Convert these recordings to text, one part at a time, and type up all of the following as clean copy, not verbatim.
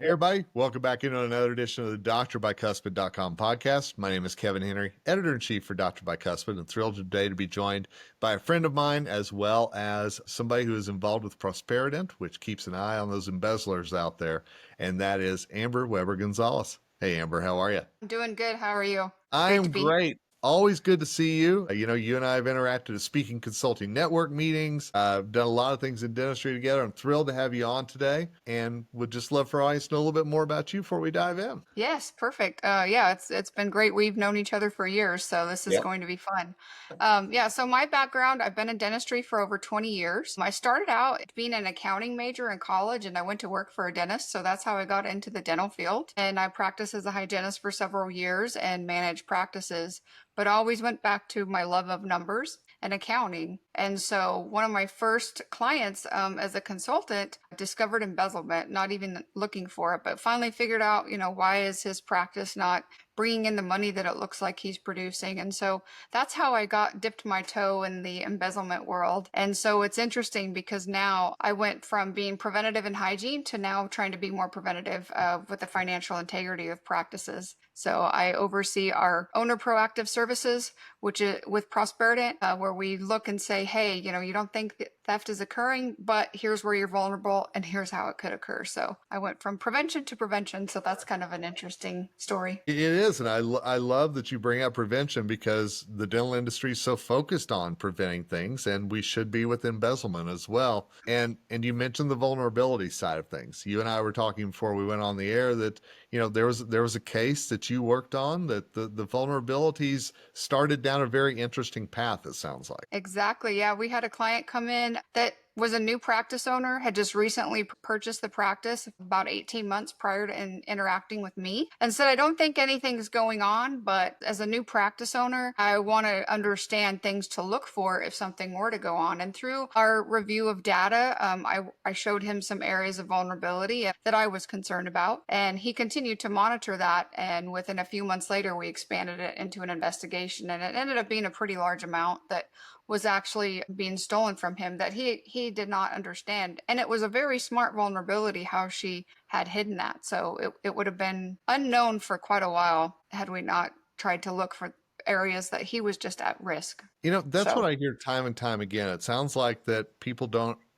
Hey everybody, welcome back into another edition of the DrBicuspid.com podcast. My name is Kevin Henry, editor-in-chief for Dr. Bicuspid, and thrilled today to be joined by a friend of mine as well as somebody who is involved with Prosperident, which keeps an eye on those embezzlers out there, and that is Amber Weber-Gonzalez. Hey Amber, how are you? I'm doing good. How are you? I Great to am be here. great. Always good to see you. You and I have interacted at speaking consulting network meetings. I've done a lot of things in dentistry together. I'm thrilled to have you on today and would just love for our audience to know a little bit more about you before we dive in. Yes, perfect. Yeah, it's been great. We've known each other for years, so this is Yeah. going to be fun. Yeah, so my background, I've been in dentistry for over 20 years. I started out being an accounting major in college, and I went to work for a dentist, so that's how I got into the dental field. And I practiced as a hygienist for several years and managed practices, but always went back to my love of numbers and accounting. And so one of my first clients as a consultant discovered embezzlement, not even looking for it, but finally figured out, why is his practice not bringing in the money that it looks like he's producing? And so that's how I got dipped my toe in the embezzlement world. And so it's interesting because now I went from being preventative and hygiene to now trying to be more preventative with the financial integrity of practices. So I oversee our owner proactive services, which is with Prosperident, where we look and say, hey, you don't think that theft is occurring, but here's where you're vulnerable and here's how it could occur. So I went from prevention to prevention. So that's kind of an interesting story. It is, and I love that you bring up prevention because the dental industry is so focused on preventing things, and we should be with embezzlement as well. And you mentioned the vulnerability side of things. You and I were talking before we went on the air that there was a case that you worked on that the vulnerabilities started down a very interesting path. It sounds like. Exactly. Yeah. We had a client come in that was a new practice owner, had just recently purchased the practice about 18 months prior to interacting with me, and said, I don't think anything's going on, but as a new practice owner, I want to understand things to look for if something were to go on. And through our review of data, I showed him some areas of vulnerability that I was concerned about, and he continued to monitor that. And within a few months later, we expanded it into an investigation, and it ended up being a pretty large amount that was actually being stolen from him that he did not understand. And it was a very smart vulnerability how she had hidden that. So it would have been unknown for quite a while had we not tried to look for areas that he was just at risk. That's what So I hear time and time again. It sounds like that people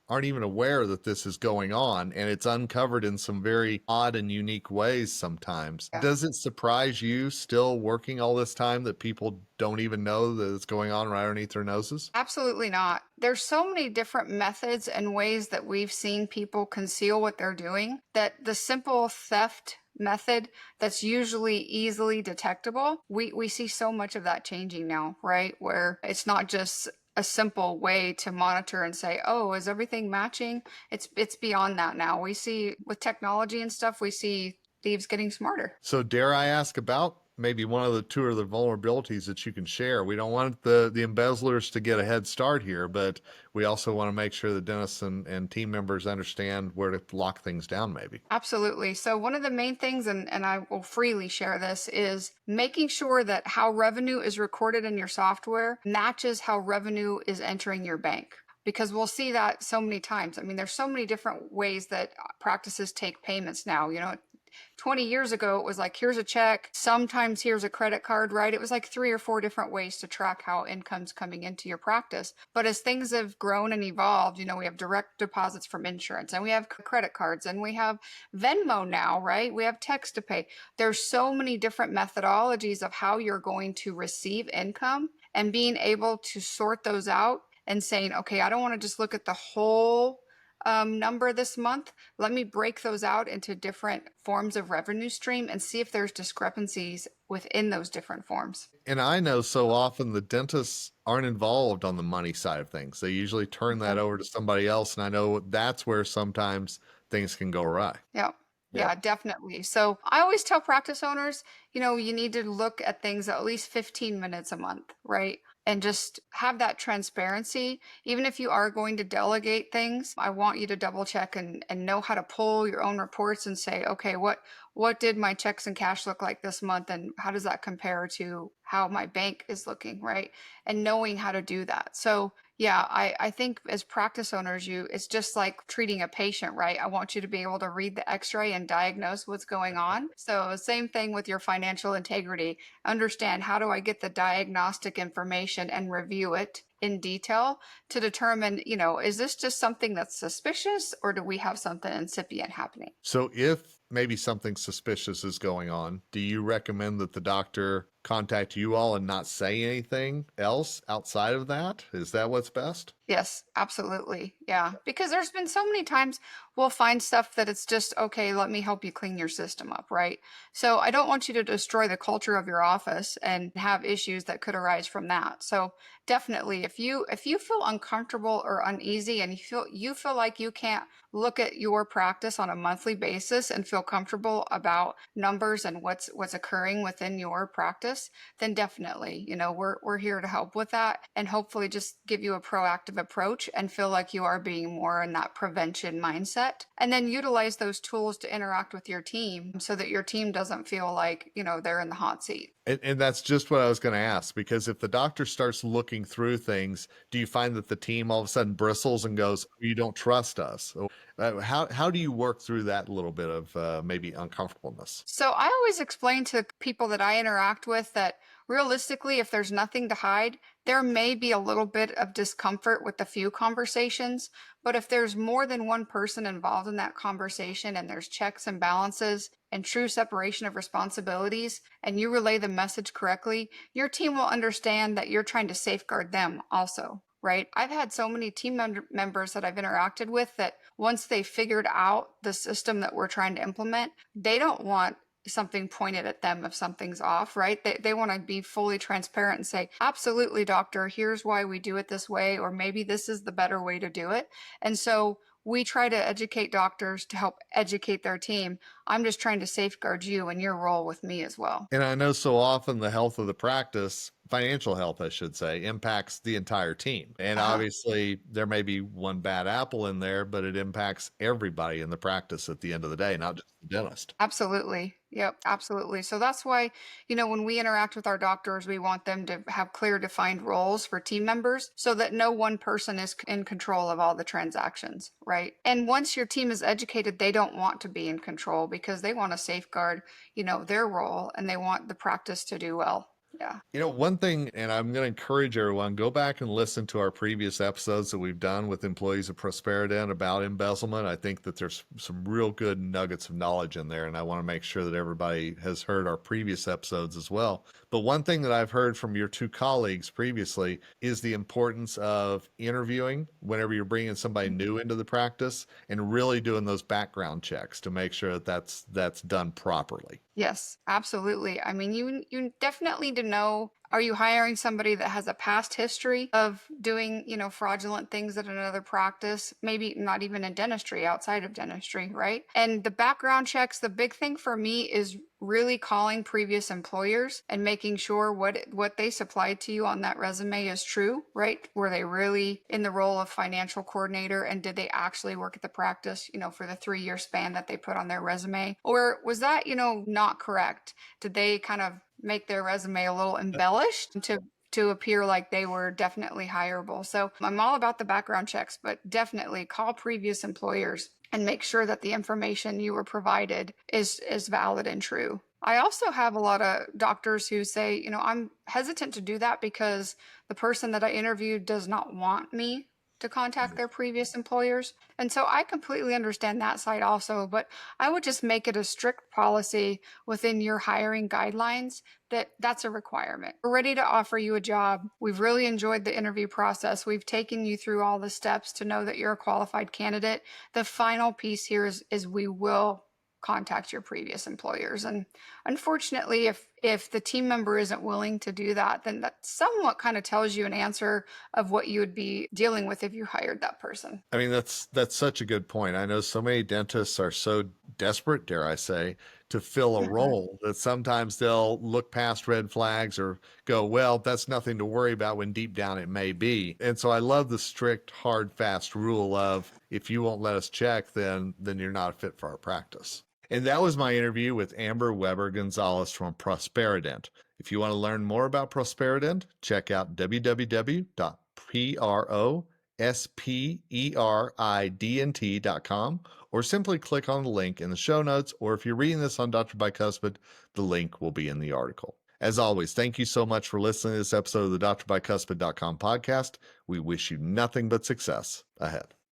aren't even aware that this is going on, and it's uncovered in some very odd and unique ways sometimes. yeah. Does it surprise you still working all this time that people don't even know that it's going on right underneath their noses? Absolutely not. There's so many different methods and ways that we've seen people conceal what they're doing that the simple theft method that's usually easily detectable, we see so much of that changing now, right? Where it's not just a simple way to monitor and say, oh, is everything matching? It's beyond that now. We see with technology and stuff, we see thieves getting smarter. So dare I ask about maybe one of the two of the vulnerabilities that you can share? We don't want the embezzlers to get a head start here, but we also want to make sure the dentists and team members understand where to lock things down maybe. Absolutely. So one of the main things, and I will freely share this, is making sure that how revenue is recorded in your software matches how revenue is entering your bank. Because we'll see that so many times. I mean, there's so many different ways that practices take payments now. 20 years ago, it was like, here's a check. Sometimes here's a credit card, right? It was like 3 or 4 different ways to track how income's coming into your practice. But as things have grown and evolved, we have direct deposits from insurance and we have credit cards and we have Venmo now, right? We have text to pay. There's so many different methodologies of how you're going to receive income, and being able to sort those out and saying, okay, I don't want to just look at the whole number this month. Let me break those out into different forms of revenue stream and see if there's discrepancies within those different forms. And I know so often the dentists aren't involved on the money side of things. They usually turn that Okay. over to somebody else. And I know that's where sometimes things can go awry. Yeah. Yeah. Yeah, definitely. So I always tell practice owners, you need to look at things at least 15 minutes a month, right? And just have that transparency. Even if you are going to delegate things, I want you to double check and know how to pull your own reports and say, okay, what did my checks and cash look like this month? And how does that compare to how my bank is looking, right? And knowing how to do that. So Yeah, I think as practice owners, it's just like treating a patient, right? I want you to be able to read the x-ray and diagnose what's going on. So same thing with your financial integrity. Understand, how do I get the diagnostic information and review it in detail to determine, is this just something that's suspicious, or do we have something incipient happening? So if maybe something suspicious is going on, do you recommend that the doctor contact you all and not say anything else outside of that? Is that what's best? Yes, absolutely. Yeah. Because there's been so many times we'll find stuff that it's just, okay, let me help you clean your system up, right? So I don't want you to destroy the culture of your office and have issues that could arise from that. So definitely, if you feel uncomfortable or uneasy and you feel like you can't look at your practice on a monthly basis and feel comfortable about numbers and what's occurring within your practice, then definitely, we're here to help with that and hopefully just give you a proactive approach and feel like you are being more in that prevention mindset. And then utilize those tools to interact with your team so that your team doesn't feel like, they're in the hot seat. And that's just what I was going to ask, because if the doctor starts looking through things, do you find that the team all of a sudden bristles and goes, "You don't trust us"? How do you work through that little bit of maybe uncomfortableness? So I always explain to people that I interact with that realistically, if there's nothing to hide, there may be a little bit of discomfort with a few conversations. But if there's more than one person involved in that conversation and there's checks and balances and true separation of responsibilities, and you relay the message correctly, your team will understand that you're trying to safeguard them also. Right. I've had so many team members that I've interacted with that once they figured out the system that we're trying to implement, they don't want something pointed at them if something's off, right? They want to be fully transparent and say, absolutely, doctor, here's why we do it this way, or maybe this is the better way to do it. And so we try to educate doctors to help educate their team. I'm just trying to safeguard you and your role with me as well. And I know so often the health of the practice, financial health, I should say, impacts the entire team. And Uh-huh. obviously, there may be one bad apple in there, but it impacts everybody in the practice at the end of the day, not just the dentist. Absolutely. Yep, absolutely. So that's why, when we interact with our doctors, we want them to have clear defined roles for team members so that no one person is in control of all the transactions, right? And once your team is educated, they don't want to be in control because they want to safeguard, their role and they want the practice to do well. Yeah. One thing, and I'm going to encourage everyone, go back and listen to our previous episodes that we've done with employees of Prosperident about embezzlement. I think that there's some real good nuggets of knowledge in there, and I want to make sure that everybody has heard our previous episodes as well. But one thing that I've heard from your two colleagues previously is the importance of interviewing whenever you're bringing somebody new into the practice and really doing those background checks to make sure that that's done properly. Yes, absolutely. I mean, you definitely need to know, are you hiring somebody that has a past history of doing, fraudulent things at another practice, maybe not even in dentistry, outside of dentistry, right? And the background checks, the big thing for me is really calling previous employers and making sure what they supplied to you on that resume is true, right? Were they really in the role of financial coordinator, and did they actually work at the practice, for the 3-year span that they put on their resume? Or was that, not correct? Did they kind of make their resume a little embellished to appear like they were definitely hireable? So I'm all about the background checks, but definitely call previous employers and make sure that the information you were provided is valid and true. I also have a lot of doctors who say, I'm hesitant to do that because the person that I interviewed does not want me to contact their previous employers. And so I completely understand that side also, but I would just make it a strict policy within your hiring guidelines that that's a requirement. We're ready to offer you a job. We've really enjoyed the interview process. We've taken you through all the steps to know that you're a qualified candidate. The final piece here is we will contact your previous employers. And unfortunately, if the team member isn't willing to do that, then that somewhat kind of tells you an answer of what you would be dealing with if you hired that person. I mean, that's such a good point. I know so many dentists are so desperate, dare I say, to fill a role that sometimes they'll look past red flags or go, well, that's nothing to worry about, when deep down it may be. And so I love the strict, hard, fast rule of, if you won't let us check, then you're not fit for our practice. And that was my interview with Amber Weber-Gonzalez from Prosperident. If you want to learn more about Prosperident, check out www.prosperident.com. prosperident.com, or simply click on the link in the show notes, or if you're reading this on Dr. Bicuspid, the link will be in the article. As always, thank you so much for listening to this episode of the drbicuspid.com podcast. We wish you nothing but success ahead.